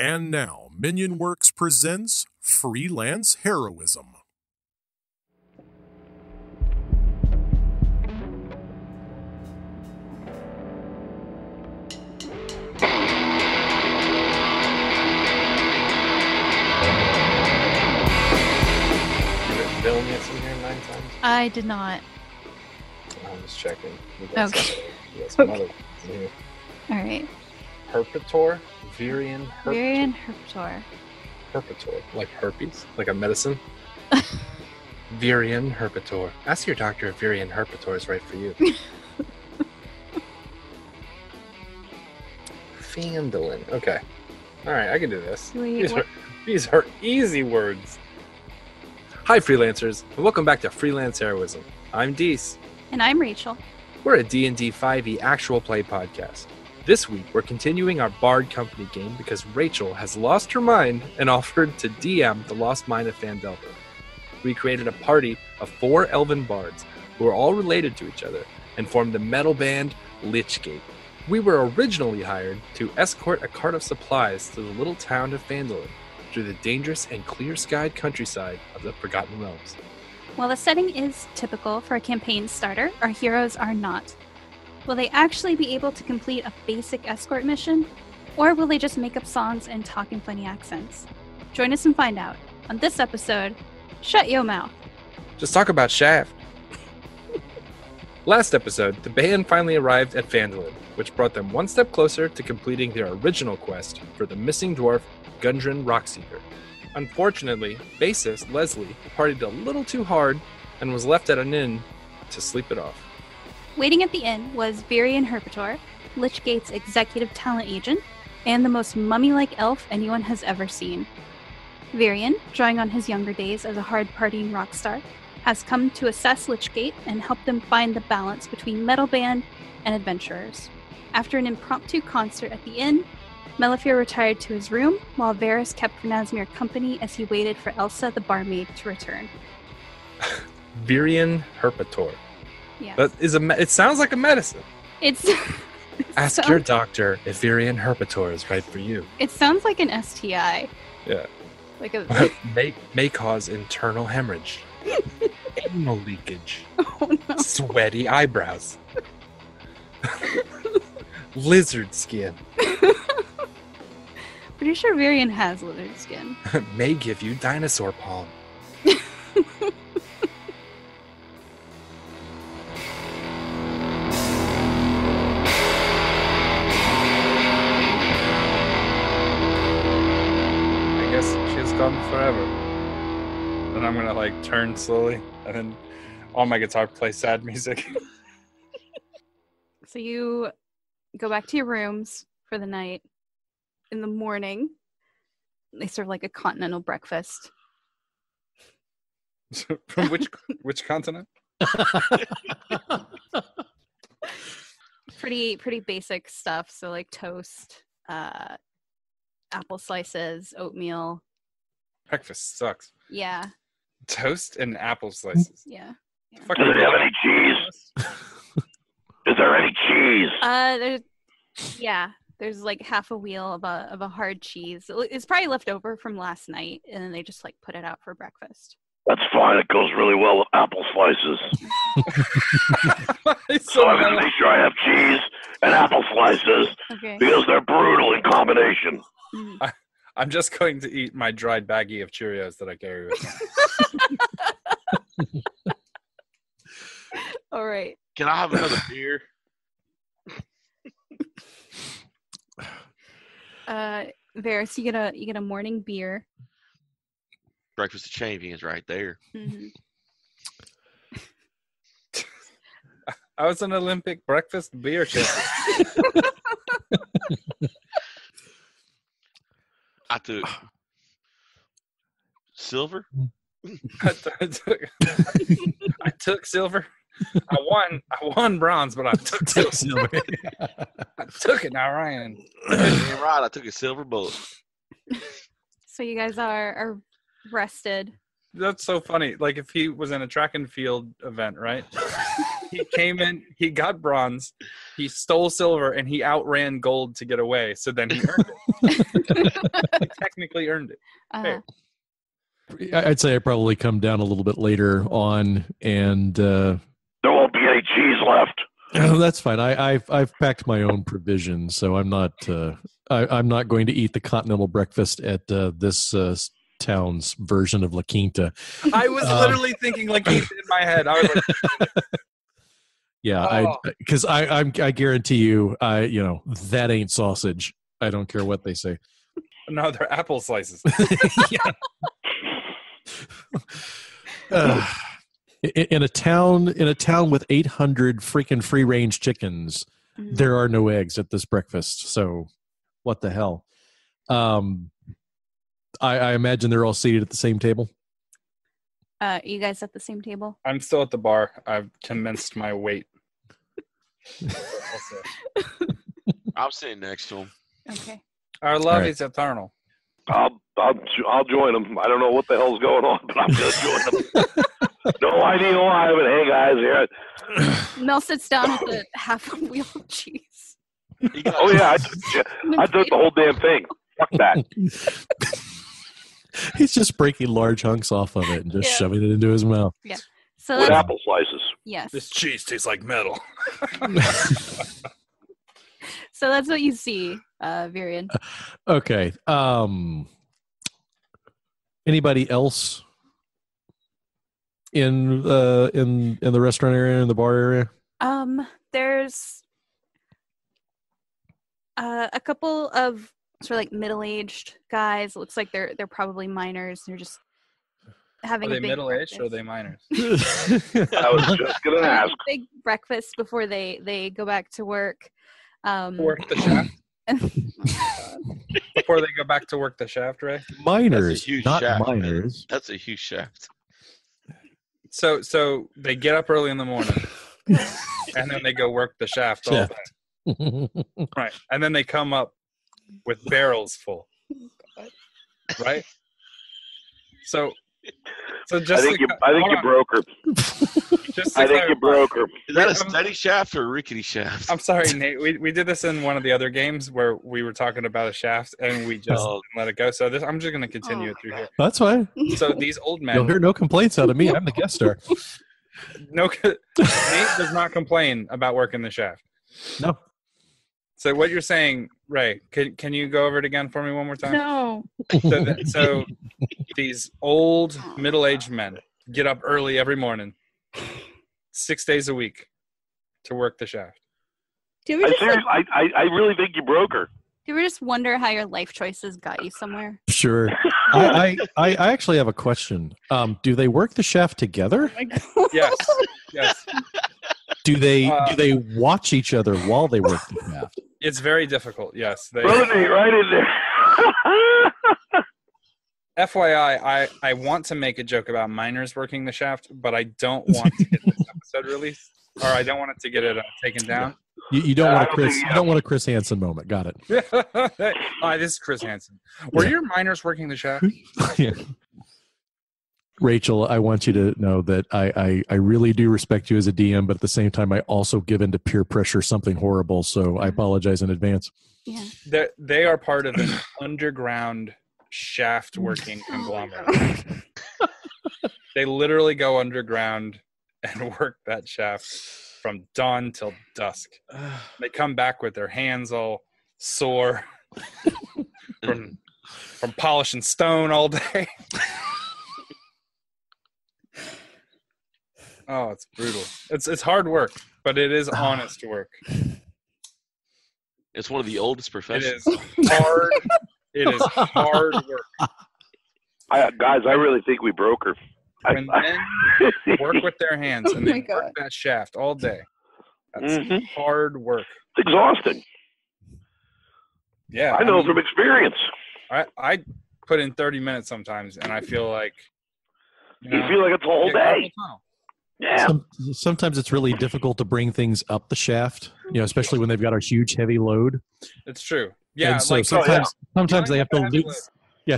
And now, Minion Works presents Freelance Heroism. Bill gets in here 9 times? I did not. I'm just checking. Okay. Yes, okay. In here. Alright. Herpetor? Virion Herpetor? Virion Herpetor. Herpetor. Like herpes? Like a medicine? Virion Herpetor. Ask your doctor if Virion Herpetor is right for you. Phandalin. Okay. Alright, I can do this. Wait, These are easy words. Hi, freelancers, and welcome back to Freelance Heroism. I'm Dees. And I'm Rachel. We're a D&D 5e actual play podcast. This week, we're continuing our Bard Company game because Rachel has lost her mind and offered to DM the Lost Mine of Phandalin. We created a party of 4 elven bards who are all related to each other and formed the metal band Lichgate. We were originally hired to escort a cart of supplies to the little town of Phandalin through the dangerous and clear-skied countryside of the Forgotten Realms. While the setting is typical for a campaign starter, our heroes are not. Will they actually be able to complete a basic escort mission? Or will they just make up songs and talk in funny accents? Join us and find out. On this episode, Shut Yo Mouth. Just talk about Shaft. Last episode, the band finally arrived at Phandalin, which brought them one step closer to completing their original quest for the missing dwarf Gundren Rockseeker. Unfortunately, bassist Leslie partied a little too hard and was left at an inn to sleep it off. Waiting at the inn was Virion Herpetor, Lichgate's executive talent agent, and the most mummy-like elf anyone has ever seen. Virion, drawing on his younger days as a hard-partying rock star, has come to assess Lichgate and help them find the balance between metal band and adventurers. After an impromptu concert at the inn, Melifere retired to his room, while Varys kept Nasmir company as he waited for Elsa the barmaid to return. Virion Herpetor. Yeah. That is it sounds like a medicine. Ask your doctor if Virion Herpetor is right for you. It sounds like an STI. Yeah. Like a may cause internal hemorrhage, anal leakage, oh, no. sweaty eyebrows, lizard skin. Pretty sure Virion has lizard skin. May give you dinosaur palm. I guess she's gone forever. Then I'm gonna turn slowly, and then on my guitar play sad music. So you go back to your rooms for the night. In the morning, they serve a continental breakfast. From which continent? Pretty basic stuff. So toast, apple slices, oatmeal. Breakfast sucks. Yeah. Toast and apple slices. Yeah. Does it have any cheese? Is there any cheese? There's half a wheel of a hard cheese. It's probably left over from last night, and then they just put it out for breakfast. That's fine. It goes really well with apple slices. So I'm going to make sure I have cheese and apple slices because they're brutal in combination. Mm-hmm. I'm just going to eat my dried baggie of Cheerios that I carry with me. All right. Can I have another beer? Varys, you get a morning beer. Breakfast of Champions right there. Mm-hmm. I was an Olympic breakfast beer champion. I took silver. I took silver. I won bronze, but I took silver. I took it now, Ryan. You're right, I took a silver bullet. So you guys are rested. That's so funny. If he was in a track and field event, right? He came in, he got bronze, he stole silver, and he outran gold to get away. So then he earned it. He technically earned it. Uh-huh. Hey. I'd say I probably come down a little bit later on, and there won't be any cheese left. That's fine. I've packed my own provisions, so I'm not going to eat the continental breakfast at this town's version of La Quinta. I was literally thinking La Quinta in my head. I was like, yeah, because I guarantee you, that ain't sausage. I don't care what they say. No, they're apple slices. Yeah. In a town with 800 freaking free range chickens, there are no eggs at this breakfast. So, what the hell? I imagine they're all seated at the same table. You guys at the same table? I'm still at the bar. I've commenced my wait. I'm sitting next to him. Okay. Our love is eternal. I'll join them. I don't know what the hell's going on, but I'm gonna join them. No idea why, but hey guys, here. Mel sits down with the half a wheel of cheese. Oh yeah, I took the whole damn thing. Fuck that. He's just breaking large hunks off of it and just shoving it into his mouth. Yeah. So with apple slices. Yes. This cheese tastes like metal. So that's what you see, Virion. Okay. Anybody else in the restaurant area, in the bar area? There's a couple of sort of like middle-aged guys. It looks like they're probably miners. They're just having Are a they big middle-aged breakfast. or are they minors? I was just gonna ask. Big breakfast before they go back to work. Work the shaft? Before they go back to work the shaft, Ray? Miners, That's a huge not shaft, man. miners. That's a huge shaft. So they get up early in the morning, and then they go work the shaft all day. Right. And then they come up with barrels full. Right? So just I think you broke her. I think you broke her. Is that a steady shaft or a rickety shaft? I'm sorry, Nate. We did this in one of the other games where we were talking about a shaft and we just didn't let it go. So I'm just going to continue it through here. That's fine. So these old men. You'll hear no complaints out of me. I'm the guest star. Nate does not complain about working the shaft. No. So what you're saying, Ray, can you go over it again for me one more time? No. So these old middle-aged men get up early every morning, 6 days a week, to work the shaft. Do you ever just, I really think you broke her. do you ever just wonder how your life choices got you somewhere? Sure. I actually have a question. Do they work the shaft together? Yes. Do they watch each other while they work the shaft? It's very difficult, yes. Brother Nate, right in there. FYI, I want to make a joke about miners working the shaft, but I don't want to get this episode released, or I don't want it to get it taken down. You don't want a Chris Hansen moment. Got it. Hi, this is Chris Hansen. Were your miners working the shaft? Yeah. Rachel, I want you to know that I really do respect you as a DM, but at the same time, I also give into peer pressure something horrible, so I apologize in advance. Yeah. They are part of an underground shaft working conglomerate. They literally go underground and work that shaft from dawn till dusk. They come back with their hands all sore from polishing stone all day. Oh, it's brutal. It's hard work, but it is honest work. It's one of the oldest It professions. is hard. It is hard work. Guys, I really think we broke her. When men work with their hands and they work that shaft all day, that's hard work. It's exhausting. Yeah, I know from experience. I put in 30 minutes sometimes, and I feel like you feel like it's a whole day. Yeah. Sometimes it's really difficult to bring things up the shaft, especially when they've got a huge heavy load. It's true. Yeah. And so sometimes they have to.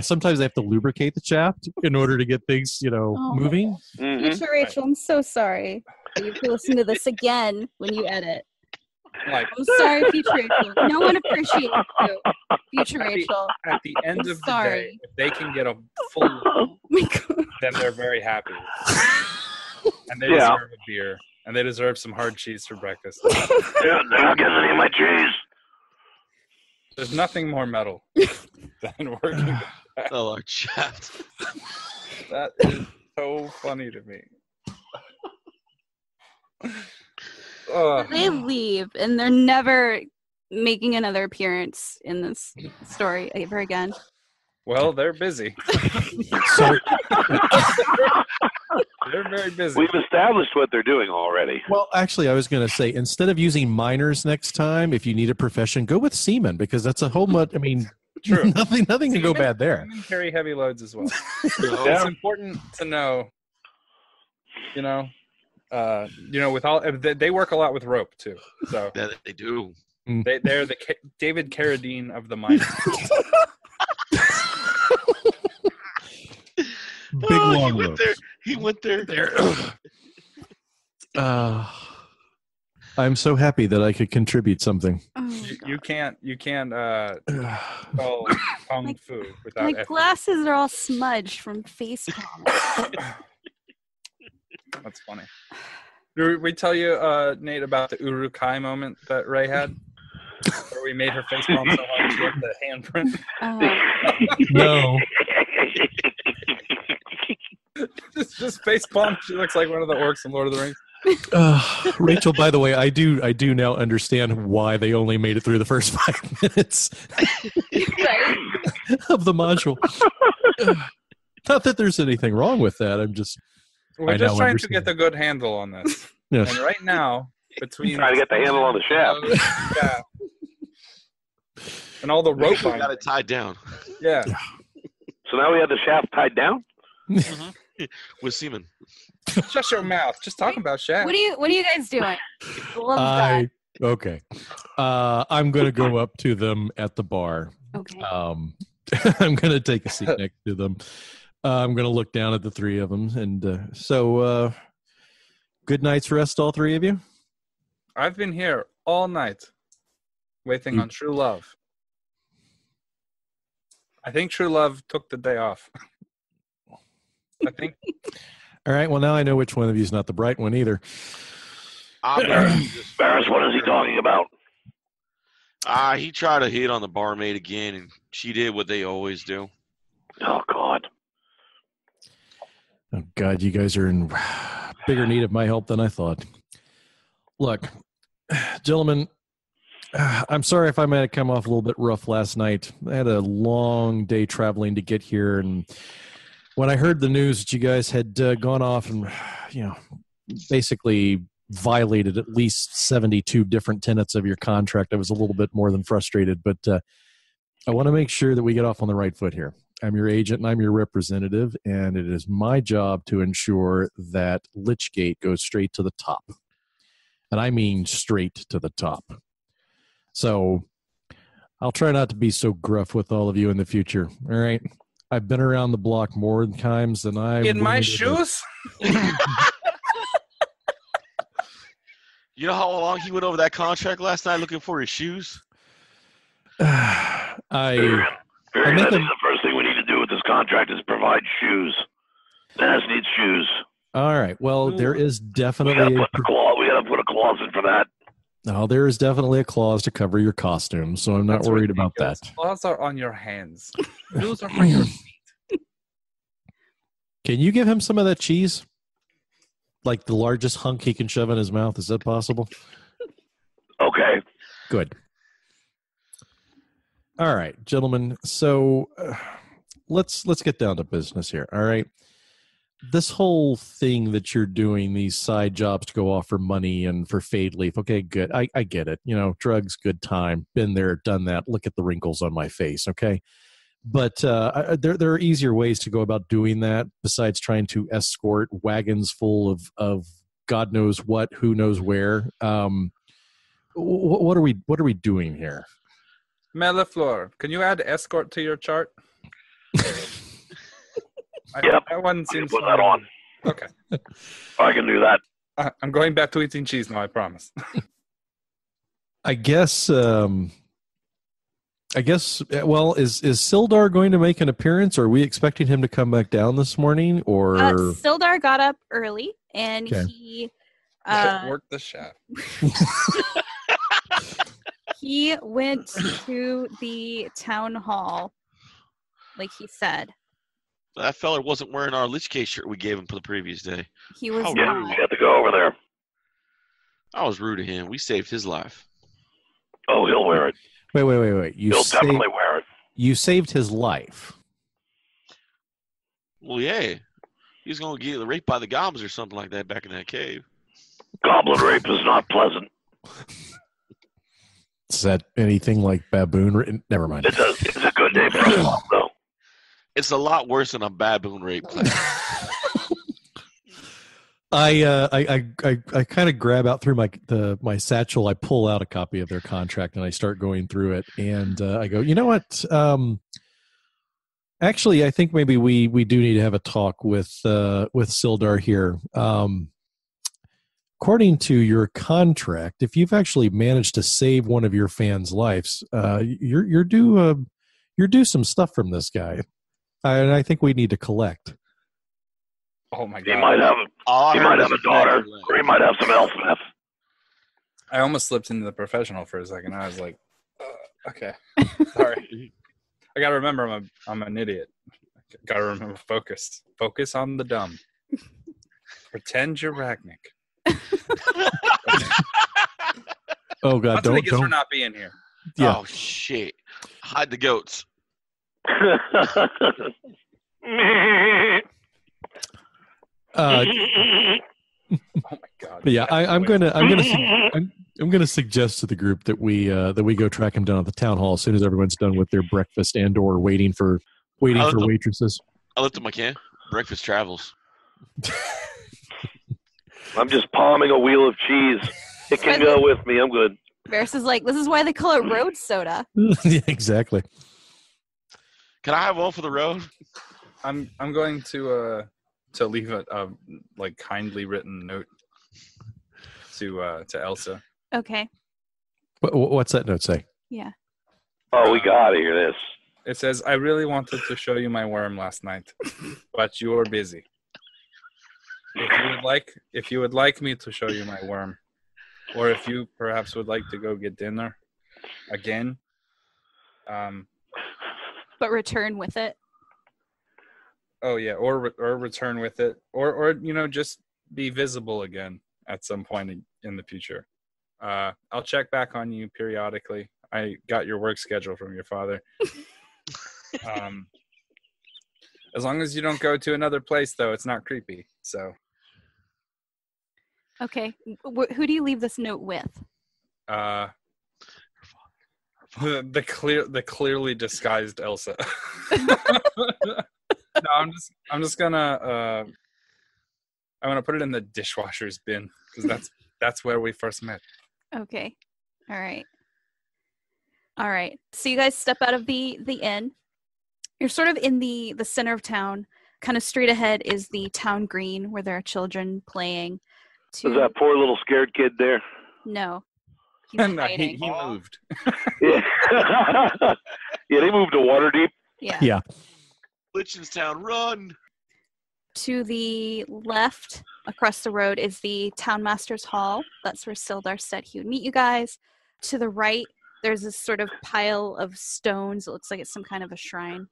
Sometimes they have to lubricate the shaft in order to get things, moving. Rachel, I'm so sorry. You have to listen to this again when you edit. Like, I'm sorry, Future Rachel. No one appreciates you, Future Rachel. at the end I'm of the sorry. day, if they can get a full, Oh my God. then they're very happy. And they deserve a beer. And they deserve some hard cheese for breakfast. They're not getting any of my cheese. There's nothing more metal than working with that. Oh, our chat. That is so funny to me. They leave, and they're never making another appearance in this story ever again. Well, they're busy. So, They're very busy. We've established what they're doing already. well, actually, I was going to say, instead of using miners next time, if you need a profession, go with seamen, because that's a whole much. I mean, True. nothing can go bad there. Women carry heavy loads as well. Yeah. It's important to know. With all they work a lot with rope too. So Yeah, they do. they're the David Carradine of the mine. Big long he went ropes. there. He went there. I'm so happy that I could contribute something. Oh, You can't call kung fu without my effing. glasses are all smudged from face palm. That's funny. Did we tell you, Nate, about the Urukai moment that Ray had? Where we made her face palm so hard she had the handprint? No. just face palm. She looks like one of the orcs in Lord of the Rings. Rachel, by the way, I do now understand why they only made it through the first 5 minutes Right? of the module. Not that there's anything wrong with that. I'm just We're I just now trying understand. to get the good handle on this. yes. And right now, between Trying to get the handle on the shaft. yeah, and all the rope We on got it tied down yeah. So now we have the shaft tied down? with semen. Shut your mouth. Just talk about Shaq. What are you guys doing? Love that. Okay. I'm going to go up to them at the bar. Okay. I'm going to take a seat next to them. I'm going to look down at the three of them. And so, good night's rest, all three of you? I've been here all night waiting on true love. I think true love took the day off. I think. All right. Well, now I know which one of you is not the bright one either. Barris, what is he talking about? He tried to hit on the barmaid again, and she did what they always do. Oh, God. Oh, God, you guys are in bigger need of my help than I thought. Look, gentlemen, I'm sorry if I might have come off a little bit rough last night. I had a long day traveling to get here, and when I heard the news that you guys had gone off and, basically violated at least 72 different tenets of your contract, I was a little bit more than frustrated, but I want to make sure that we get off on the right foot here. I'm your agent and I'm your representative, and it is my job to ensure that Lichgate goes straight to the top. And I mean straight to the top. So I'll try not to be so gruff with all of you in the future. All right? I've been around the block more times than I've... In my shoes? You know how long he went over that contract last night looking for his shoes? I Virion, I make I think them- the first thing we need to do with this contract is provide shoes. Dennis needs shoes. All right. Well, there is We definitely gotta put a clause in for that. there is definitely a clause to cover your costume, so I'm not That's worried about that. ridiculous. Claws are on your hands. Shoes are for your feet. Can you give him some of that cheese? Like the largest hunk he can shove in his mouth? Is that possible? Okay. Good. All right, gentlemen. So let's get down to business here. All right. This whole thing that you're doing, these side jobs to go off for money and for fade leaf. Okay, good. I get it. Drugs, good time. Been there, done that. Look at the wrinkles on my face. Okay. But there are easier ways to go about doing that besides trying to escort wagons full of God knows what, who knows where. What are we doing here? Mellifleur, can you add escort to your chart? Yep. That one I can seems put that on. Okay. I can do that. I'm going back to eating cheese now, I promise. I guess. Well, is Sildar going to make an appearance? Or are we expecting him to come back down this morning? Or Sildar got up early, and Okay. he Work the shaft. he went to the town hall, like he said. That feller wasn't wearing our Lich Case shirt we gave him for the previous day. He was How not. rude. You have to go over there. I was rude to him. We saved his life. Oh, he'll wear it. Wait. He'll definitely wear it. You saved his life. Well, yeah. He was going to get raped by the goblins or something like that back in that cave. Goblin rape is not pleasant. Is that anything like baboon? Never mind. It's a good name for a swamp, though. It's a lot worse than a baboon rape. I kind of grab out through my satchel. I pull out a copy of their contract and I start going through it. And I go, you know what? Actually, I think maybe we do need to have a talk with Sildar here. According to your contract, if you've actually managed to save one of your fans' lives, you're due some stuff from this guy, and I think we need to collect. Oh my god! He might have a daughter, or he might have some elfmeth. I almost slipped into the professional for a second. I was like, okay, sorry. I gotta remember I'm an idiot. Gotta remember focus on the dumb. Pretend you're Ragnick. Oh god, that's what it gets for not being here. Yeah. Oh shit! Hide the goats. Oh my god! But yeah, I'm gonna suggest to the group that we go track him down at the town hall as soon as everyone's done with their breakfast and/or waiting for waitresses. I lifted my can. Breakfast travels. I'm just palming a wheel of cheese. It can go with me. I'm good. Varys is like, this is why they call it road soda. Yeah, exactly. Can I have one for the road? I'm going to leave a like kindly written note to Elsa. Okay. What's that note say? Yeah. Oh, we gotta hear this. It says, "I really wanted to show you my worm last night, but you were busy. If you would like me to show you my worm, or if you perhaps would like to go get dinner again, but return with it. Oh yeah, or return with it, or just be visible again at some point in the future. I'll check back on you periodically. I got your work schedule from your father. As long as you don't go to another place, though, it's not creepy. So, okay, who do you leave this note with? The clearly disguised Elsa. No, I'm just gonna I'm gonna put it in the dishwasher's bin because that's where we first met. Okay, all right. So you guys step out of the inn. You're sort of in the center of town. Kind of straight ahead is the town green where there are children playing. Was that poor little scared kid there? No. He's No, hiding. he moved. Yeah. Yeah, they moved to Waterdeep. Yeah. Lichtenstown, run! To the left, across the road, is the Townmaster's Hall. That's where Sildar said he would meet you guys. To the right, there's this sort of pile of stones. It looks like it's some kind of a shrine.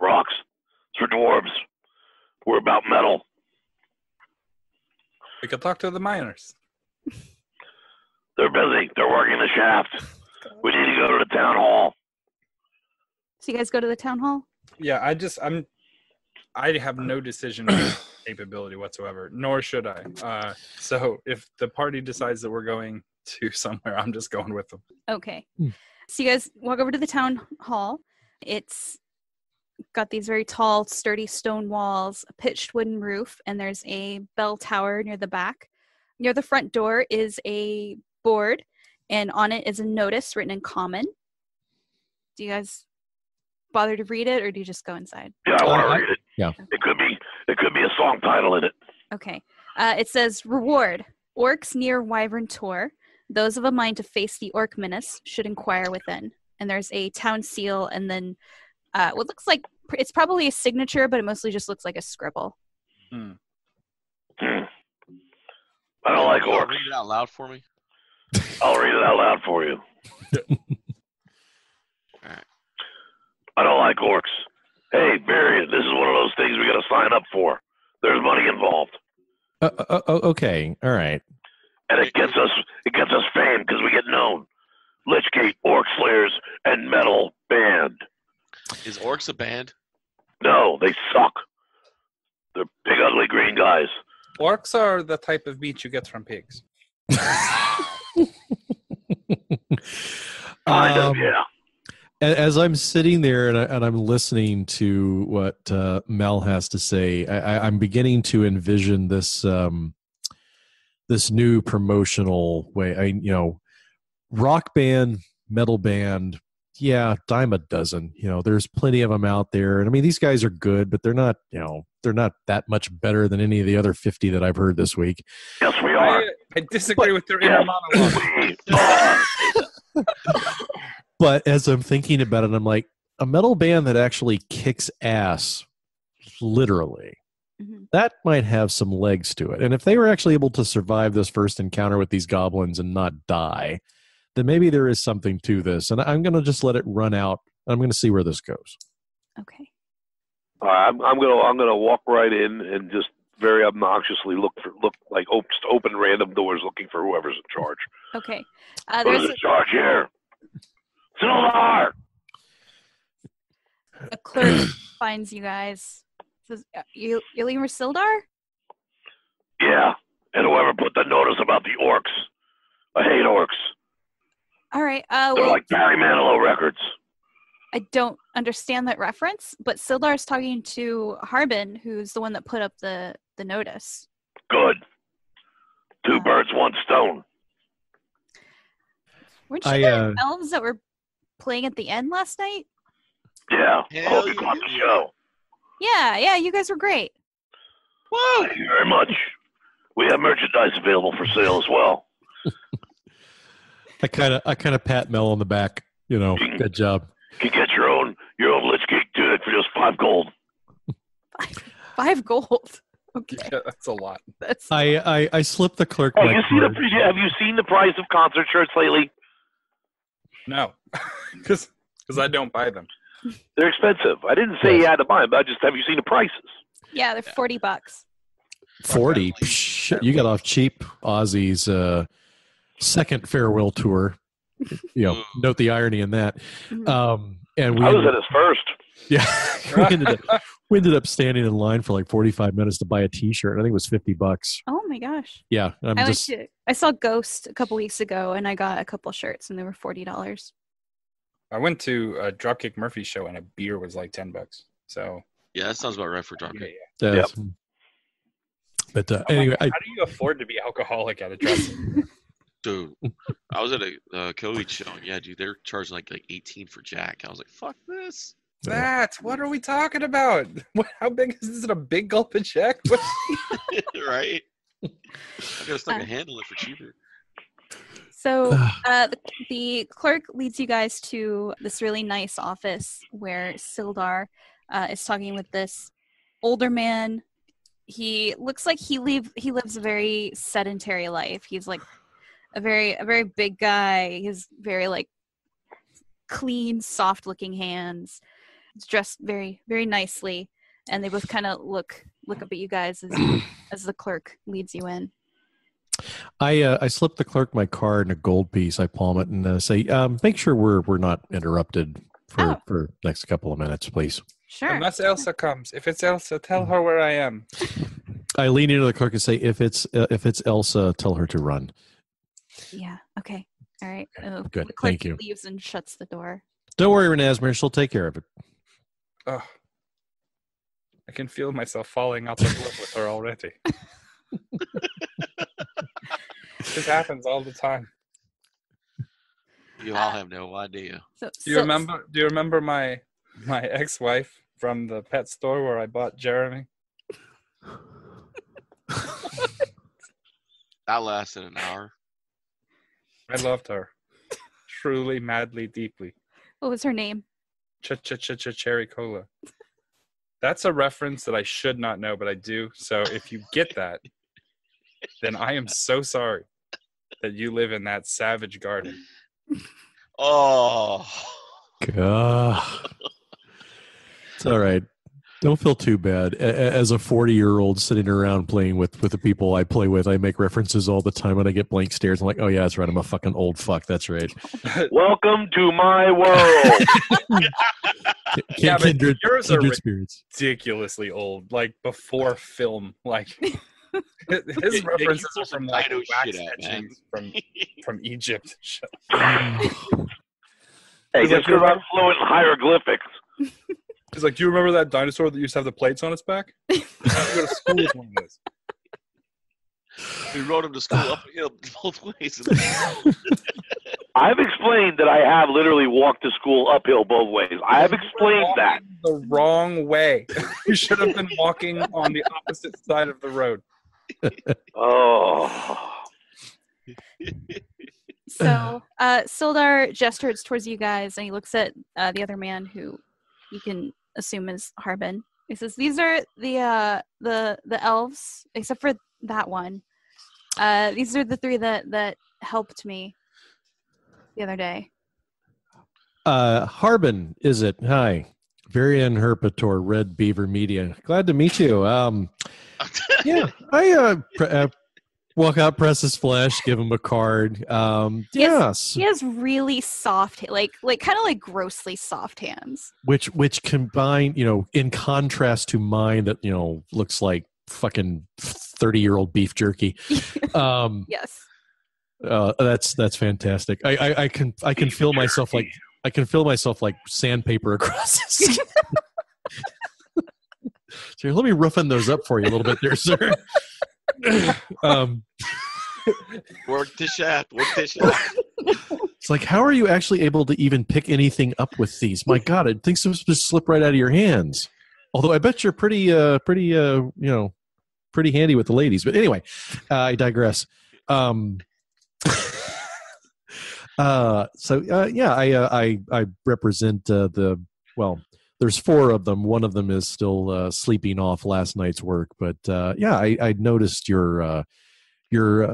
Rocks. It's for dwarves. We're about metal. We could talk to the miners. They're busy. They're working the shaft. We need to go to the town hall. So you guys go to the town hall? Yeah, I have no decision capability whatsoever, nor should I. So if the party decides that we're going to somewhere, I'm just going with them. Okay. So you guys walk over to the town hall. It's got these very tall, sturdy stone walls, a pitched wooden roof, and there's a bell tower near the back. Near the front door is a board, and on it is a notice written in common. Do you guys bother to read it, or do you just go inside? Yeah, I want to read it. Yeah. It could be There could be a song title in it. Okay. It says, reward. Orcs near Wyvern Tor. Those of a mind to face the orc menace should inquire within. And there's a town seal, and then what looks like, it's probably a signature, but it mostly just looks like a scribble. I don't like orcs. Read it out loud for me. I'll read it out loud for you. Alright. I don't like orcs. Hey, Virion, this is one of those things we got to sign up for. There's money involved, Okay, all right. and it gets us fame because we get known. Lichgate, Orc Slayers, and Metal Band. Is Orcs a band? No, they suck. They're big, ugly green guys. Orcs are the type of meat you get from pigs. Kind of, yeah. As I'm sitting there and I'm listening to what Mel has to say, I'm beginning to envision this this new promotional way. Rock band, metal band, yeah, dime a dozen. There's plenty of them out there, and I mean these guys are good, but they're not that much better than any of the other 50 that I've heard this week. Yes, we are. I disagree with your inner monologue. But as I'm thinking about it, I'm like, a metal band that actually kicks ass, literally, that might have some legs to it. And if they were actually able to survive this first encounter with these goblins and not die, then maybe there is something to this. And I'm going to just let it run out. I'm going to see where this goes. Okay. I'm gonna walk right in and just very obnoxiously look like open random doors looking for whoever's in charge. Okay. Who's in charge here? Sildar! A clerk finds you guys. Says, you're looking for Sildar? Yeah, and whoever put the notice about the orcs. I hate orcs. All right. They're like Barry Manilow records. I don't understand that reference, but Sildar's talking to Harbin, who's the one that put up the notice. Good. Two birds, one stone. Weren't you the elves that were playing at the end last night? Yeah. Hell Hope you caught the yeah. show. Yeah, you guys were great. Whoa! Thank you very much. We have merchandise available for sale as well. I kind of pat Mel on the back. Good job. You can get your own Lich Geek tunic for just 5 gold. 5 gold. Okay. Yeah, that's a lot. I slipped the clerk. Have you seen the price of concert shirts lately? No, because I don't buy them. They're expensive. I didn't say you had to buy them, but have you seen the prices? Yeah, they're $40. 40. Shit, you got off cheap. Ozzy's second farewell tour. Note the irony in that. And I was at his first. Yeah, we ended up standing in line for like 45 minutes to buy a T-shirt. I think it was $50. Oh my gosh. Yeah, I saw Ghost a couple weeks ago, and I got a couple shirts, and they were $40. I went to a Dropkick Murphy show, and a beer was like $10. So Yeah, that sounds about right for Dropkick. Yep. But anyway, how do you afford to be alcoholic at a dressing? Dude, I was at a Kobe show. Yeah, dude, they're charging like 18 for Jack. I was like, fuck this. What are we talking about? How big is this? Is it a big gulp of Jack? Right? I gotta start to handle it for cheaper. So the clerk leads you guys to this really nice office where Sildar is talking with this older man. He looks like he lives a very sedentary life. He's like a very big guy. He's very like clean, soft-looking hands. He's dressed very, very nicely, and they both kind of look up at you guys as the clerk leads you in. I slip the clerk my card and a gold piece. I palm it and say, "Make sure we're not interrupted for next couple of minutes, please." Sure. Unless Elsa comes. If it's Elsa, tell her where I am. I lean into the clerk and say, "If it's Elsa, tell her to run." Yeah. Okay. All right. Good. The clerk Thank you. leaves and shuts the door. Don't worry, Renasmir. She'll take care of it. Oh, I can feel myself falling out of love with her already. This happens all the time. You all have no idea. Do you remember my ex-wife from the pet store where I bought Jeremy? That lasted an hour. I loved her. Truly, madly, deeply. What was her name? Cherry Cola. That's a reference that I should not know, but I do. So if you get that, then I am so sorry that you live in that savage garden. Oh. God. It's all right. Don't feel too bad. As a 40-year-old sitting around playing with the people I play with, I make references all the time when I get blank stares. I'm like, oh, yeah, that's right. I'm a fucking old fuck. That's right. Welcome to my world. Yeah, but yours are spirits. ridiculously old, like before film. Like his references are from like Dino wax shit out, man. etchings from Egypt. Hey, guess because I'm fluent in hieroglyphics. He's like, do you remember that dinosaur that used to have the plates on its back? You go to school with one of those. We rode him to school uphill both ways. I've explained that I have literally walked to school uphill both ways. I have explained that. The wrong way. You should have been walking on the opposite side of the road. Oh. So Sildar gestures towards you guys, and he looks at the other man, who you can assume is Harbin. He says, "These are the elves, except for that one. These are the three that helped me the other day." Harbin, is it? Hi. Virion Herpator, Red Beaver Media. Glad to meet you. Yeah, I walk out, press his flesh, give him a card. Yes. He has really soft, like kind of like grossly soft hands. Which combine, in contrast to mine that, looks like fucking 30-year-old beef jerky. Yes. That's fantastic. I can feel myself like sandpaper across his skin. So let me roughen those up for you a little bit there, sir. Work the shaft. It's like, how are you actually able to even pick anything up with these? My God, things just slip right out of your hands. Although I bet you're pretty handy with the ladies. But anyway, I digress. I represent there's four of them. One of them is still sleeping off last night's work. But I noticed your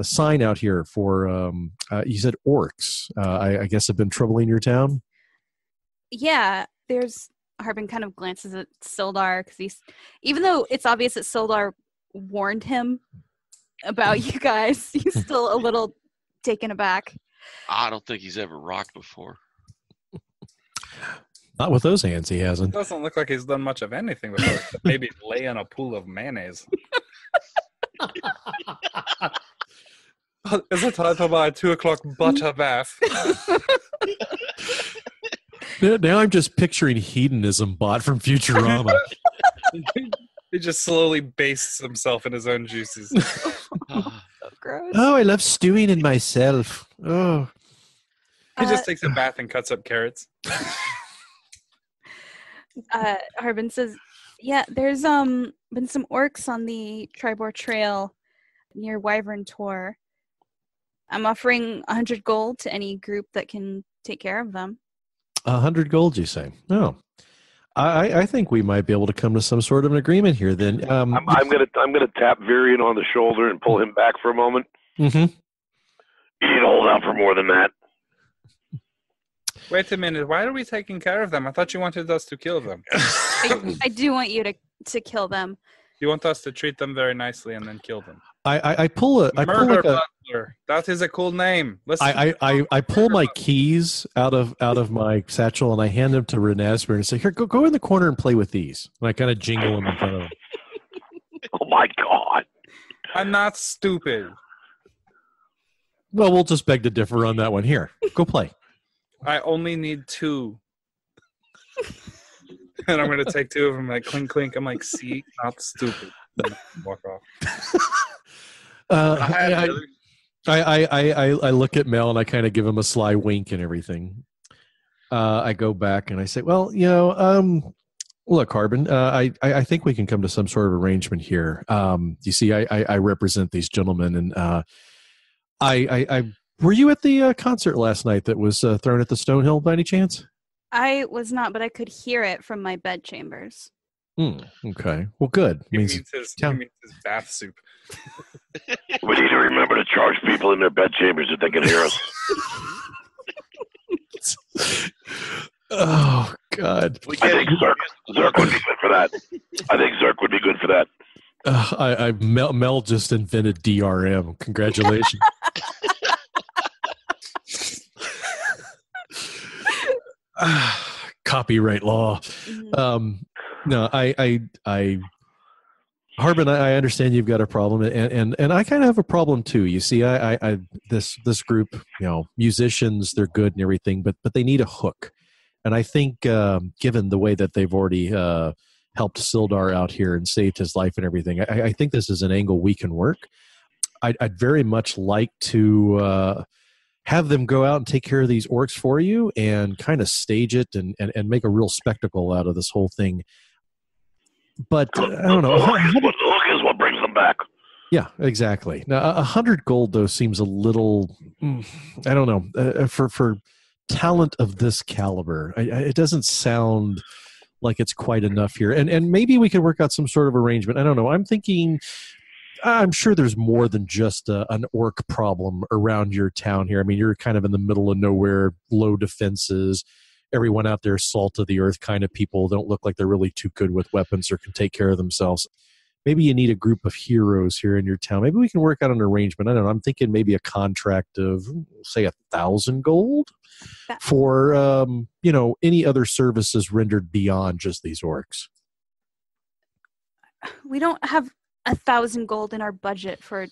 sign out here for you said orcs. I guess have been troubling your town. Yeah, Harbin kind of glances at Sildar because even though it's obvious that Sildar warned him about you guys, he's still a little taken aback. I don't think he's ever rocked before. Not with those hands, he hasn't. It doesn't look like he's done much of anything before. Maybe lay in a pool of mayonnaise. Is it time for my 2:00 butter bath? Now I'm just picturing hedonism bot from Futurama. He just slowly bastes himself in his own juices. So gross. Oh, I love stewing in myself. Oh. He just takes a bath and cuts up carrots. Harbin says, "Yeah, there's been some orcs on the Tribor Trail near Wyvern Tor. I'm offering 100 gold to any group that can take care of them." 100 gold, you say? No. I think we might be able to come to some sort of an agreement here. Then I'm gonna tap Virion on the shoulder and pull him back for a moment. Mm-hmm. You need to hold out for more than that. Wait a minute. Why are we taking care of them? I thought you wanted us to kill them. I do want you to kill them. You want us to treat them very nicely and then kill them. I pull Murder Butler. That is a cool name. I pull my keys out of my satchel and I hand them to Renasper and say, "Here, go in the corner and play with these." And I kind of jingle them in front of him. Oh my God! I'm not stupid. Well, we'll just beg to differ on that one. Here, go play. I only need 2. And I'm going to take 2 of them, like, clink, clink. I'm like, see, not stupid. Then walk off. I look at Mel and I kind of give him a sly wink and everything. I go back and I say, "Well, Look, Harbin, I think we can come to some sort of arrangement here. You see, I represent these gentlemen, and I were you at the concert last night that was thrown at the Stonehill by any chance? I was not, but I could hear it from my bed chambers. Okay. Well, good. He means his bath soup. We need to remember to charge people in their bed chambers if they can hear us. Oh, God. I think Zerk would be good for that. I think Zerk would be good for that. Mel just invented DRM. Congratulations. Copyright law. No, Harbin, I understand you've got a problem, and I kind of have a problem too. You see, this group, musicians, they're good and everything, but they need a hook. And I think, given the way that they've already helped Sildar out here and saved his life and everything, I think this is an angle we can work. I'd very much like to have them go out and take care of these orcs for you and kind of stage it and make a real spectacle out of this whole thing. But I don't know. The hook is what brings them back. Yeah, exactly. Now, 100 gold, though, seems a little, I don't know, for talent of this caliber. It doesn't sound like it's quite enough here. And maybe we could work out some sort of arrangement. I don't know. I'm sure there's more than just an orc problem around your town here. I mean, you're kind of in the middle of nowhere, low defenses. Everyone out there, salt of the earth kind of people, don't look like they're really too good with weapons or can take care of themselves. Maybe you need a group of heroes here in your town. Maybe we can work out an arrangement. I don't know. I'm thinking maybe a contract of, say, 1,000 gold for, any other services rendered beyond just these orcs. We don't have 1,000 gold in our budget for.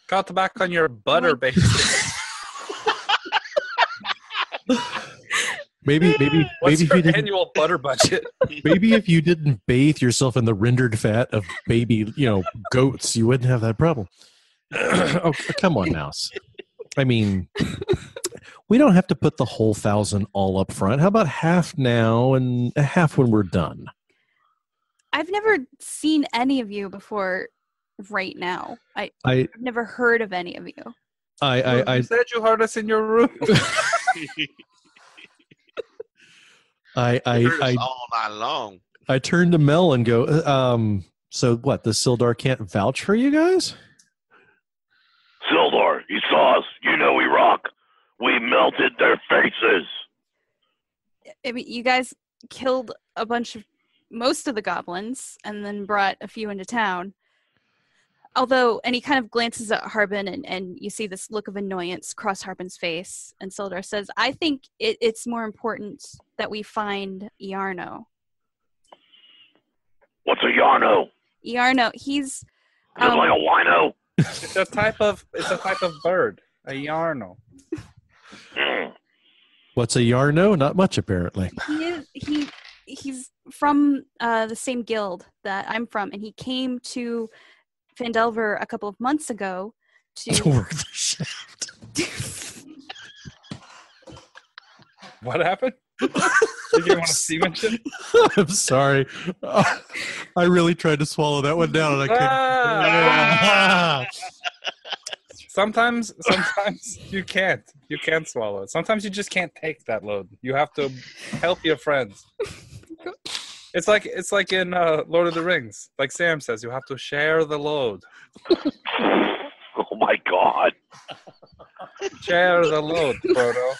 Cut back on your butter, baby. Maybe What's if your you didn't, annual butter budget? maybe if you didn't bathe yourself in the rendered fat of baby, goats, you wouldn't have that problem. Oh, come on, Mouse. I mean, we don't have to put the whole 1,000 all up front. How about half now and half when we're done? I've never seen any of you before right now. I've never heard of any of you. You said you heard us in your room. I all night long. I turn to Mel and go, so what, the Sildar can't vouch for you guys? Sildar, you saw us. You know we rock. We melted their faces. I mean, you guys killed most of the goblins and then brought a few into town. And he kind of glances at Harbin and you see this look of annoyance cross Harbin's face. And Sildar says, I think it's more important that we find Iarno. What's a Yarno? Iarno, he's... Just like a wino? It's a type of bird. A Yarno. What's a Yarno? Not much, apparently. He's from the same guild that I'm from, and he came to Phandalin a couple of months ago to work the shaft. What happened? Did you want to see mention? I'm sorry. I really tried to swallow that one down, and I couldn't. Sometimes you can't. You can't swallow it. Sometimes you just can't take that load. You have to help your friends. It's like in Lord of the Rings. Like Sam says, you have to share the load. Oh my God! Share the load, Frodo.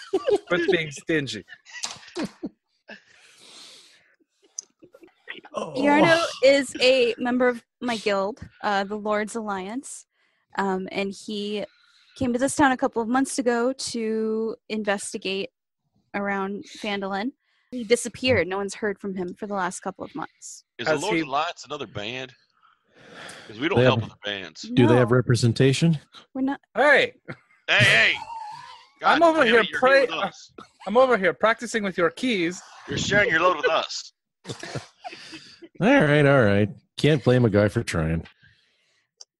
Quit being stingy. Iarno is a member of my guild, the Lord's Alliance, and he came to this town a couple of months ago to investigate around Phandalin. He disappeared. No one's heard from him for the last couple of months. Is the Lord's Alliance another band? Because we don't help with the bands. Do they have representation? We're not. Hey! God, I'm over here praying. I'm over here practicing with your keys. You're sharing your load with us. All right. Can't blame a guy for trying.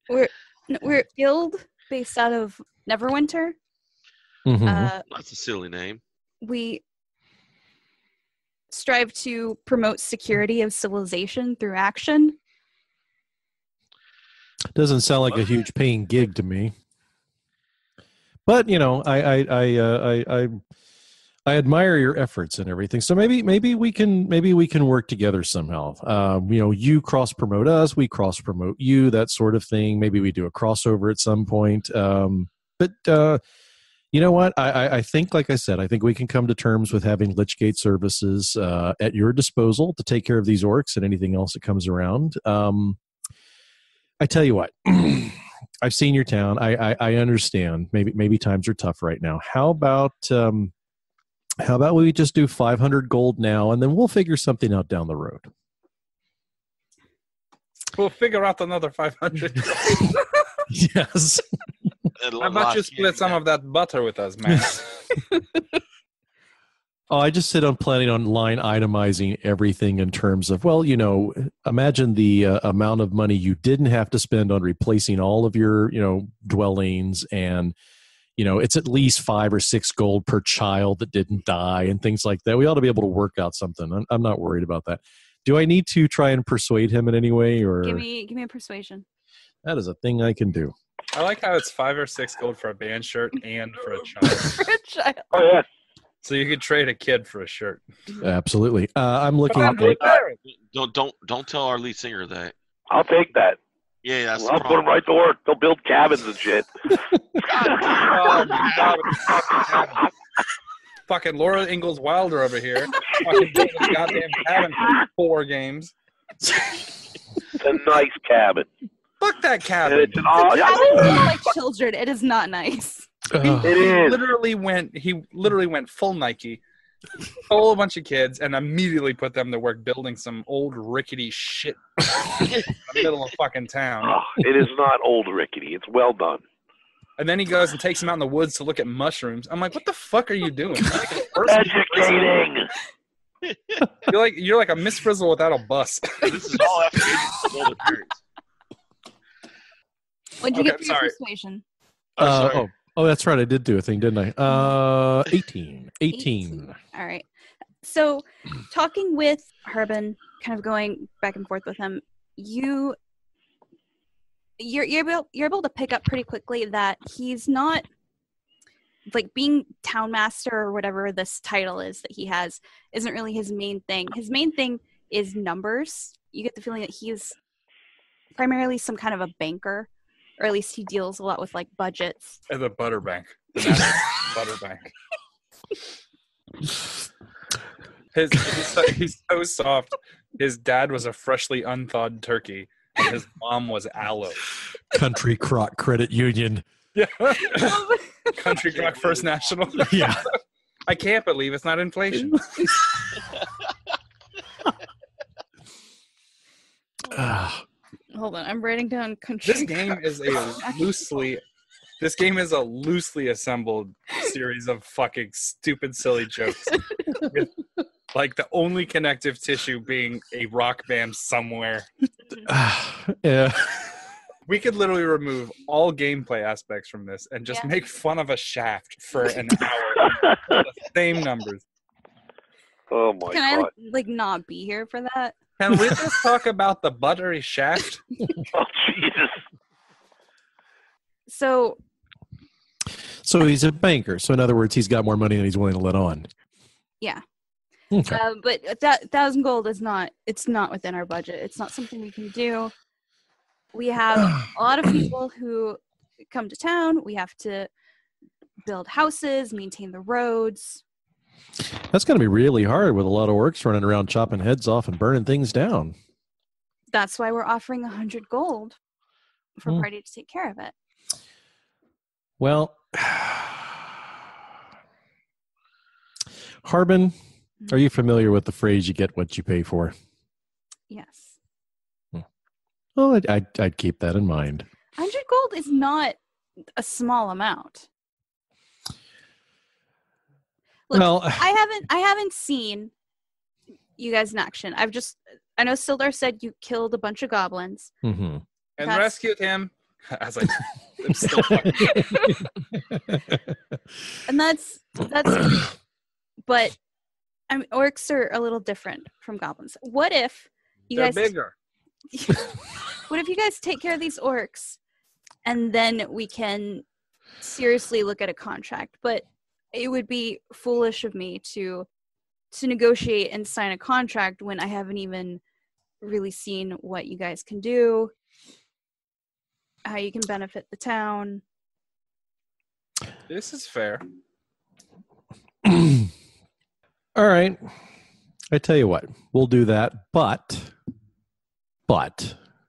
We're a guild based out of Neverwinter. Mm-hmm. That's a silly name. strive to promote security of civilization through action. Doesn't sound like a huge paying gig to me. But I admire your efforts and everything. So maybe we can work together somehow. You cross promote us, we cross promote you, that sort of thing. Maybe we do a crossover at some point. But you know what? I think, like I said, I think we can come to terms with having Lichgate services at your disposal to take care of these orcs and anything else that comes around. I tell you what. I've seen your town. I understand. Maybe times are tough right now. How about we just do 500 gold now, and then we'll figure something out down the road. We'll figure out another 500. Yes. How about you split some of that butter with us, man? Oh, I just planning on line itemizing everything in terms of, imagine the amount of money you didn't have to spend on replacing all of your, dwellings, and, it's at least 5 or 6 gold per child that didn't die and things like that. We ought to be able to work out something. I'm not worried about that. Do I need to try and persuade him in any way, or give me a persuasion? That is a thing I can do. I like how it's 5 or 6 gold for a band shirt and for a child. For a child. Oh yeah. So you could trade a kid for a shirt. Absolutely. I'm looking. Don't tell our lead singer that. I'll take that. Yeah, that's I'll put them right to work. They'll build cabins and shit. Oh my God. Fucking Laura Ingalls Wilder over here. Fucking building a goddamn cabin for 4 games. It's a nice cabin. Fuck that cabin. It's Cabins look like children. It is not nice. It is. He literally went full Nike, stole a bunch of kids, and immediately put them to work building some old rickety shit in the middle of fucking town. Oh, it is not old rickety. It's well done. And then he goes and takes them out in the woods to look at mushrooms. I'm like, what the fuck are you doing? Educating. You're like a Miss Frizzle without a bus. This is all after all the parents. What'd you get for your persuasion? Oh, that's right. I did do a thing, didn't I? 18. All right. So, talking with Harbin, kind of going back and forth with him, you're able to pick up pretty quickly that he's not like being town master or whatever this title is that he has isn't really his main thing. His main thing is numbers. You get the feeling that he's primarily some kind of a banker. Or at least he deals a lot with like budgets. As a butter bank. Butter bank. He's so soft. His dad was a freshly unthawed turkey, and his mom was aloe. Country Crock Credit Union. Yeah. Country Crock First National. Yeah. I can't believe it's not inflation. Hold on, I'm writing down country. This game is a loosely assembled series of fucking stupid, silly jokes. With, like, the only connective tissue being a rock band somewhere. Yeah. We could literally remove all gameplay aspects from this and just make fun of a shaft for an hour. The same numbers. Oh my God. Can I like not be here for that? Can we just talk about the buttery shaft? Oh Jesus. So he's a banker. So in other words, he's got more money than he's willing to let on. Yeah. Okay. But that 1,000 gold is not within our budget. It's not something we can do. We have a lot of people who come to town. We have to build houses, maintain the roads. That's going to be really hard with a lot of orcs running around chopping heads off and burning things down. That's why we're offering 100 gold for a party to take care of it. Well, Harbin, are you familiar with the phrase, you get what you pay for? Yes. Well, I'd keep that in mind. 100 gold is not a small amount. Look, well, I haven't seen you guys in action. I know Sildar said you killed a bunch of goblins. Mm-hmm. And rescued him. I was like, I'm still fucking. And that's but I mean, orcs are a little different from goblins. What if you They're guys bigger. What if you guys take care of these orcs and then we can seriously look at a contract? But it would be foolish of me to negotiate and sign a contract when I haven't even really seen what you guys can do, how you can benefit the town. This is fair. All right. I tell you what, we'll do that, but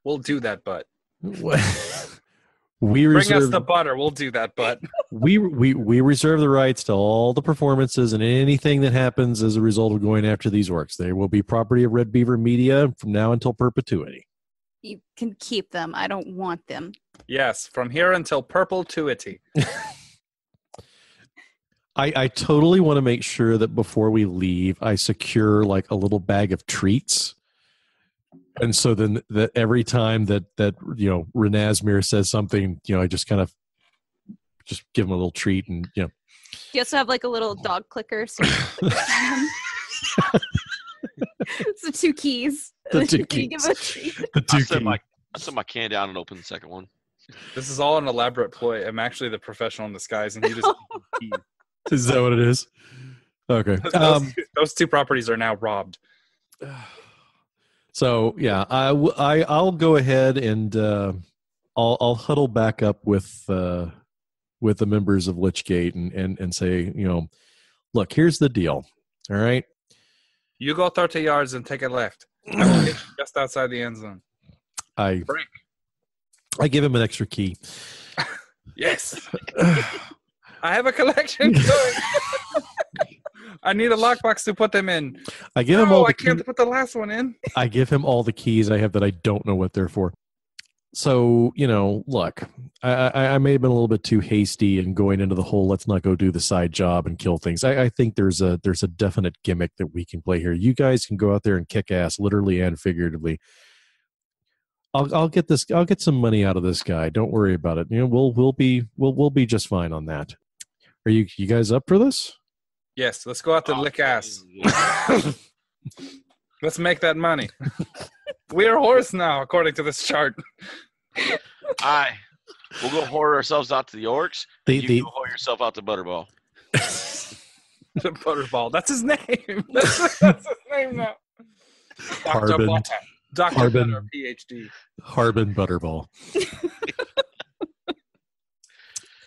We'll do that, but we bring us reserve the butter. We'll do that, but we reserve the rights to all the performances and anything that happens as a result of going after these orcs. They will be property of Red Beaver Media from now until perpetuity. You can keep them. I don't want them. yes, from here until perpetuity. I totally want to make sure that before we leave, I secure like a little bag of treats. And so then that every time that Renasmir says something, I just kind of just give him a little treat and, You also have like a little dog clicker. So, so 2 keys. The 2 You keys. give a treat. The 2 I keys. set my can down and open the second one. This is all an elaborate ploy. I'm actually the professional in disguise, and you just Is that what it is? Okay. those 2 properties are now robbed. So yeah, I'll go ahead and I'll huddle back up with the members of Lichgate and say, look, here's the deal. All right. You go 30 yards and take a left. I will hit you just outside the end zone. I give him an extra key. Yes. I have a collection going. I need a lockbox to put them in. I give him all the I can't put the last one in. I give him all the keys I have that I don't know what they're for. So, look, I may have been a little bit too hasty in going into the whole let's not go do the side job and kill things. I think there's a definite gimmick that we can play here. You guys can go out there and kick ass, literally and figuratively. I'll get some money out of this guy. Don't worry about it. We'll be just fine on that. Are you guys up for this? Yes, let's go out to lick ass. Let's make that money. We're a horse now, according to this chart. We'll go whore ourselves out to the orcs. You go whore yourself out to Butterball. The Butterball. That's his name. That's his name now. Harbin. Dr. Harbin. Butter, PhD. Harbin Butterball.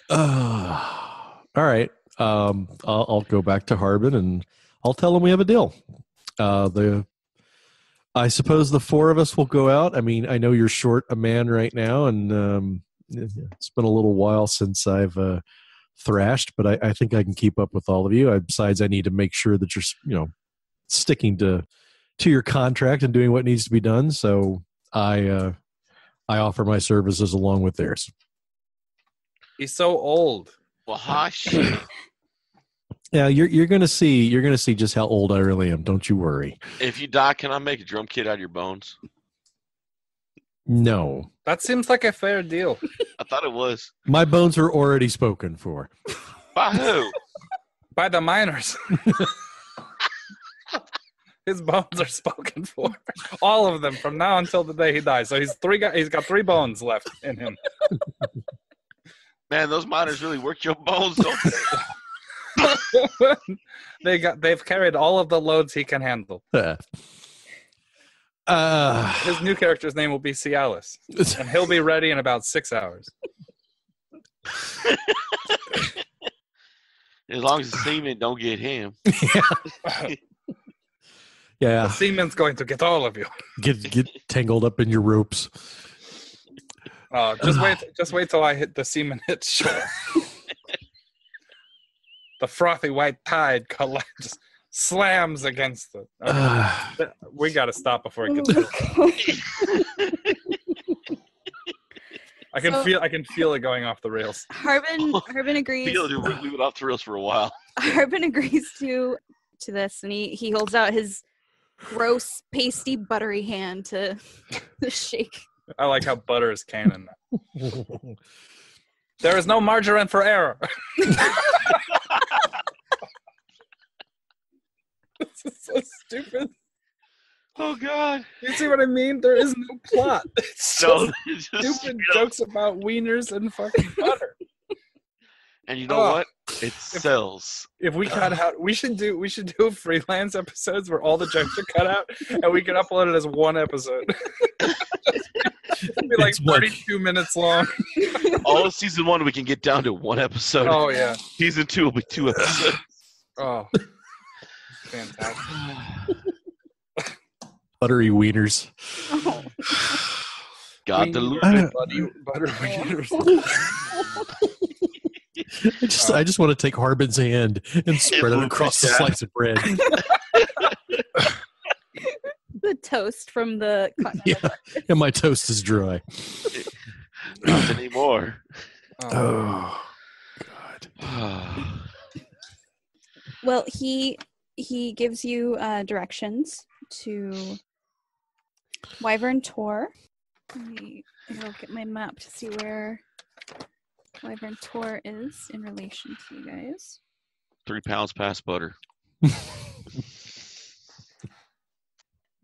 All right. I'll go back to Harbin and I'll tell him we have a deal. I suppose the 4 of us will go out. I mean, I know you're short a man right now, and it's been a little while since I've thrashed, but I think I can keep up with all of you. Besides, I need to make sure that you're sticking to your contract and doing what needs to be done. So I offer my services along with theirs. He's so old. Well, shit. Yeah, you're gonna see just how old I really am. Don't you worry. If you die, can I make a drum kit out of your bones? No. That seems like a fair deal. I thought it was. My bones are already spoken for. By who? By the miners. His bones are spoken for. All of them from now until the day he dies. So he's got 3 bones left in him. Man, those miners really work your bones, don't they? They've carried all of the loads he can handle. His new character's name will be Cialis, and he'll be ready in about 6 hours. As long as the semen don't get him. Yeah. The semen's going to get all of you. Get tangled up in your ropes. Just wait till I hit the semen hits shore. The frothy white tide just slams against it. Okay. We got to stop before it gets. I can feel it going off the rails. Harbin agrees. We went off the rails for a while. Harbin agrees to this, and he holds out his gross, pasty, buttery hand to shake. I like how butter is canon now. There is no margarine for error. This is so stupid. Oh God! You see what I mean? There is no plot. It's No, just it's just, stupid jokes about wieners and fucking butter. And you know what? It sells. If we cut out, we should do freelance episodes where all the jokes are cut out, and we can upload it as one episode. It'll be like 32 minutes long. All of season 1, we can get down to one episode. Oh yeah. Season 2 will be 2 episodes. Oh, fantastic. Buttery wieners. Oh. God dilute Butter wieners. I just want to take Harbin's hand and spread it across the slice of bread. The toast from the continental breakfast. And my toast is dry. Not anymore. Oh, God. Well, he gives you directions to Wyvern Tor. Let me look at my map to see where Wyvern Tor is in relation to you guys. 3 pounds past butter.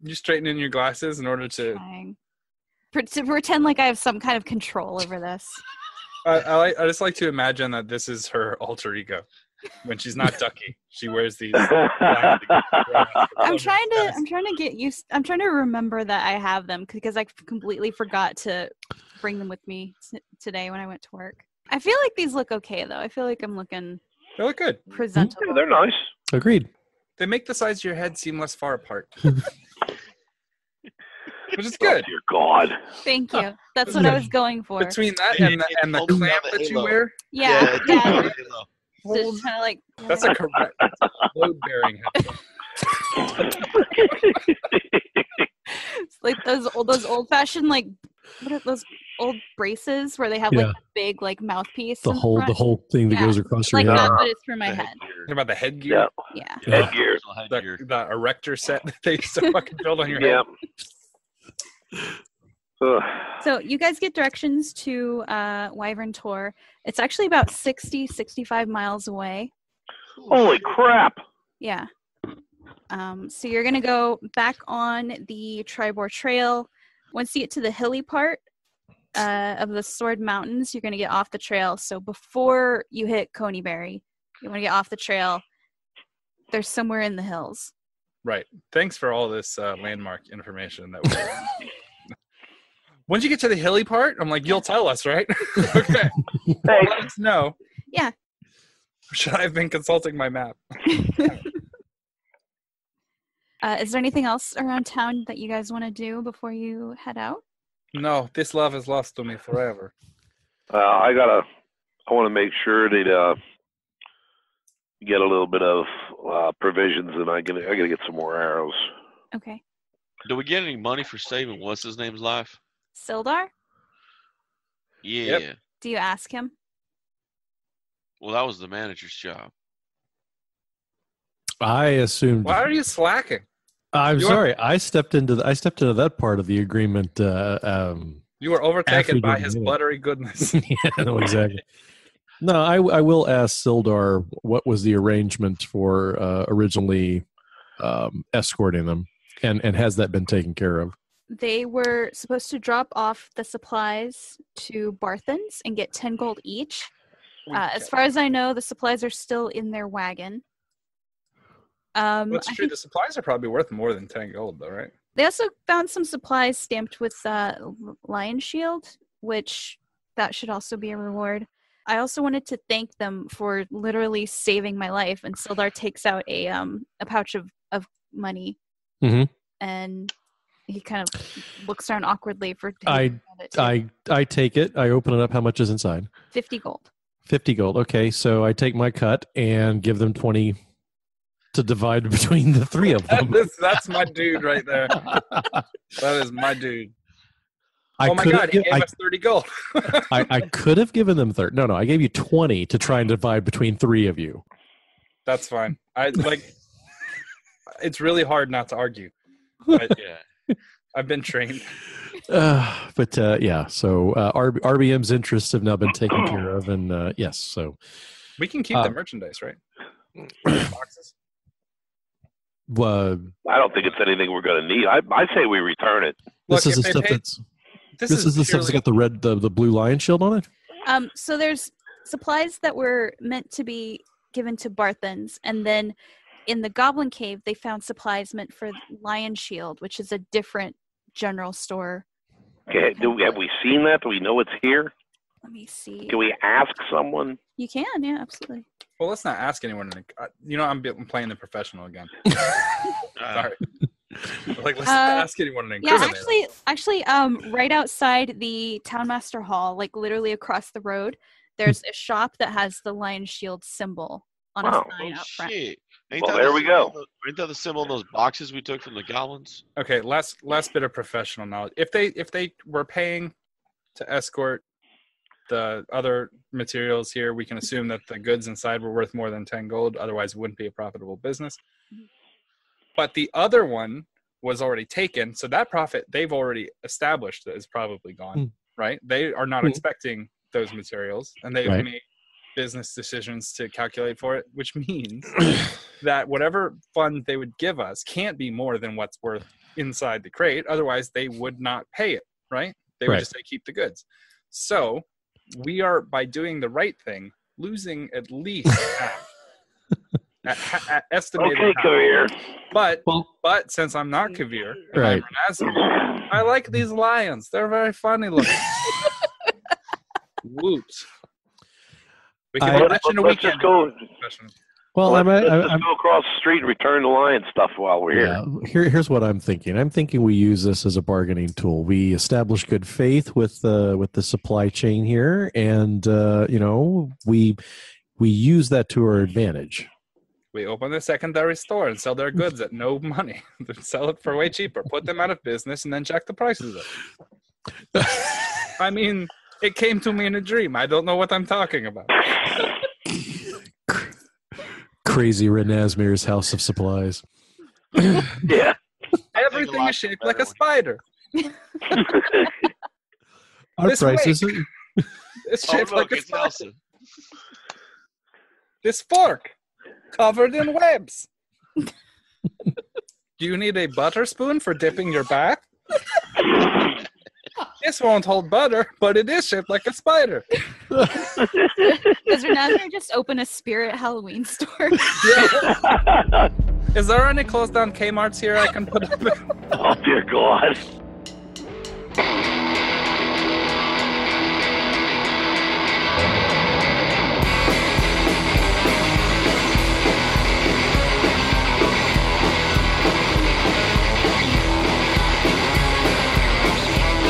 You straighten in your glasses in order to Pretend like I have some kind of control over this. I just like to imagine that this is her alter ego. When she's not Ducky, she wears these. I'm trying to get used. I'm trying to remember that I have them because I completely forgot to bring them with me today when I went to work. I feel like these look okay though. I feel like I'm looking. They look good. Presentable. Yeah, they're nice. Agreed. They make the sides of your head seem less far apart. Which is good. Oh, dear God. Thank you. That's what I was going for. Between that and the clamp that you wear. Yeah. Just kind of like. That's a correct load-bearing headset. It's like those old-fashioned like what are those old braces where they have like the big like mouthpiece. The whole thing that goes across your like head. that, but it's for my head. What about the headgear? Yeah. Headgear. The erector set that they used to fucking build on your head. So you guys get directions to Wyvern Tor. It's actually about 65 miles away. Holy crap. Yeah. So you're going to go back on the Tribor Trail. Once you get to the hilly part of the Sword Mountains, you're going to get off the trail. So before you hit Coneyberry, you want to get off the trail. There's somewhere in the hills. Right. Thanks for all this landmark information that we Once you get to the hilly part, I'm like, you'll tell us, right? Okay. Let us know. Yeah. Should I have been consulting my map? Is there anything else around town that you guys want to do before you head out? No, this love is lost to me forever. I want to make sure that get a little bit of provisions, and I gotta get some more arrows. Okay. Do we get any money for saving what's his name's life? Sildar? Yeah. Yep. Do you ask him? Well, that was the manager's job. I assumed. Why are you slacking? I'm sorry. I stepped into that part of the agreement. You were overtaken by his buttery goodness. Yeah, no, exactly. No, I will ask Sildar what was the arrangement for originally escorting them, and has that been taken care of? They were supposed to drop off the supplies to Barthens and get 10 gold each. As far as I know, the supplies are still in their wagon. That's true. The supplies are probably worth more than 10 gold, though, right? They also found some supplies stamped with Lion Shield, which that should also be a reward. I also wanted to thank them for literally saving my life. And Sildar takes out a pouch of money, and he kind of looks around awkwardly for. I take it. I open it up. How much is inside? 50 gold. 50 gold. Okay, so I take my cut and give them 20 to divide between the three of them. That's my dude right there. That is my dude. Oh my God, he gave us 30 gold. I could have given them 30. No, I gave you 20 to try and divide between three of you. That's fine. It's really hard not to argue. But, yeah, I've been trained. Yeah, so RBM's interests have now been taken care of, and yes, so we can keep the merchandise, right? Boxes. I don't think it's anything we're going to need. I say we return it. This is the stuff this is the stuff that's got the blue lion shield on it? So there's supplies that were meant to be given to Barthans, and then in the Goblin Cave, they found supplies meant for Lion Shield, which is a different general store. Okay, have we seen that? Do we know it's here? Let me see. Can we ask someone? You can, yeah, absolutely. Well, let's not ask anyone. I'm playing the professional again. Sorry. Let's not ask anyone. Yeah, actually, right outside the Townmaster Hall, like literally across the road, there's a shop that has the Lion Shield symbol on a sign out front. Shit. Well, there we go. Ain't that the symbol in those boxes we took from the goblins? Okay, last bit of professional knowledge. If they were paying to escort the other materials here, we can assume that the goods inside were worth more than 10 gold. Otherwise, it wouldn't be a profitable business. But the other one was already taken, so that profit they've already established is probably gone, right? They are not expecting those materials, and they've made business decisions to calculate for it, which means that whatever fund they would give us can't be more than what's worth inside the crate. Otherwise, they would not pay it, right? They would just say, keep the goods. So we are, by doing the right thing, losing at least half. At estimated okay, Kavir. But since I'm not Kavir, I'm Renazir, I like these lions. They're very funny looking. Whoops. We can mention a weekend. Well, let's go across the street and return the lion stuff while we're here. Here's what I'm thinking. I'm thinking we use this as a bargaining tool. We establish good faith with the supply chain here, and we use that to our advantage. We open a secondary store and sell their goods at no money. Sell it for way cheaper. Put them out of business and then jack the prices up. I mean, it came to me in a dream. I don't know what I'm talking about. Crazy Renazmir's House of Supplies. Yeah. Everything is shaped like a spider. Our prices it's shaped like a spider. This fork, covered in webs. Do you need a butter spoon for dipping your back? This won't hold butter, but it is shaped like a spider. Does Renazir just open a Spirit Halloween store? Yeah. Is there any closed down Kmart's here I can put up in? Oh, dear God.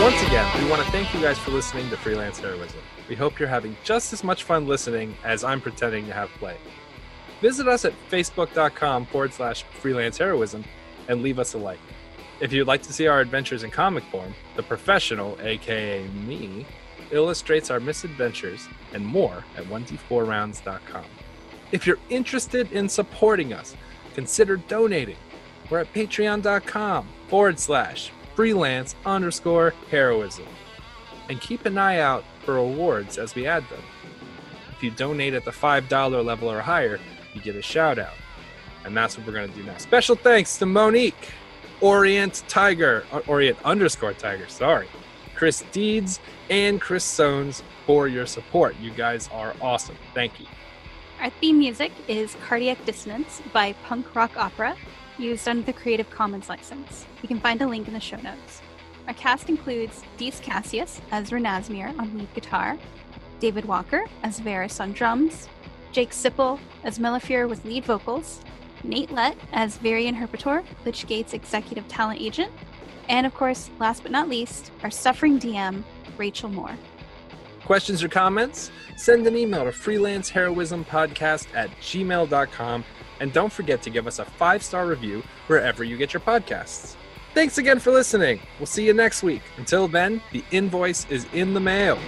Once again, we want to thank you guys for listening to Freelance Heroism. We hope you're having just as much fun listening as I'm pretending to have played. Visit us at facebook.com/Freelance Heroism and leave us a like. If you'd like to see our adventures in comic form, the professional, aka me, illustrates our misadventures and more at 1d4rounds.com. If you're interested in supporting us, consider donating. We're at patreon.com/freelance_heroism. And keep an eye out for awards as we add them. If you donate at the $5 level or higher, you get a shout out. And that's what we're going to do now. Special thanks to Monique, Orient_Tiger, sorry, Chris Deeds, and Chris Sones for your support. You guys are awesome. Thank you. Our theme music is Cardiac Dissonance by Punk Rock Opera, used under the Creative Commons license. You can find a link in the show notes. Our cast includes Dees Cassius as Renazmir on lead guitar, David Walker as Varys on drums, Jake Sipple as Melifere with lead vocals, Nate Lett as Virion Herpetor, Lichgate's executive talent agent, and of course, last but not least, our suffering DM, Rachel Moore. Questions or comments? Send an email to freelanceheroismpodcast@gmail.com, and don't forget to give us a 5-star review wherever you get your podcasts. Thanks again for listening. We'll see you next week. Until then, the invoice is in the mail.